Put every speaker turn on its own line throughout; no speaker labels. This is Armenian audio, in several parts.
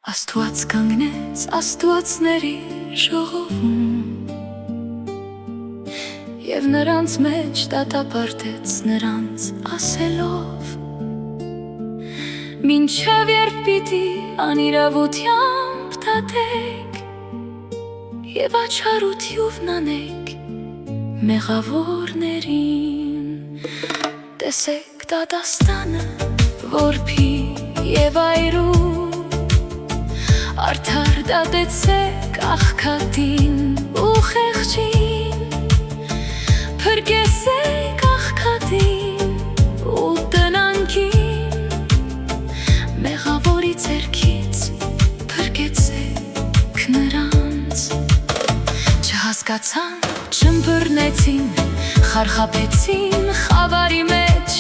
Աստված կանգնեց աստվածների ժողովում և նրանց մեջ դատապարտեց նրանց ասելով. Մինչև երբ պիտի անիրավությամբ դատեք և աչառություв անեք մեղավորներին։ Տեսեք դատաստանը, որբի և այրու, արդար դատեցեք աղքատին ու խեղճին, փրկեցեք աղքատին ու տնանքին, մեղավորի ձեռքից փրկեցեք նրանց։ Չհասկացան, չըմբռնեցին, խարխափեցին խավարի մեջ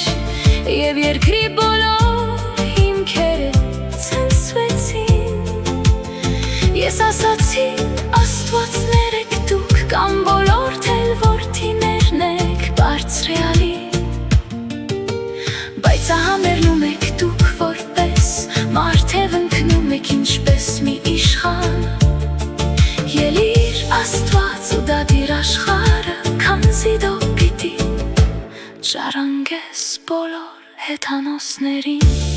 և երկրի բոլոր հիմքերը ցնցվեցին։ Ես ասացի, աստվածներ եք դուք, կամ բոլոր թել որդիներն եք բարձրյալի, բայց ահա մեռնում եք դուք որպես մարդ և ընկնում եք ինչպես մի իշխան։ Ելիր Աստված ու դադիր աշխարհը, քանզի դու պիտի ժառանգես բոլոր հեթանոսներին։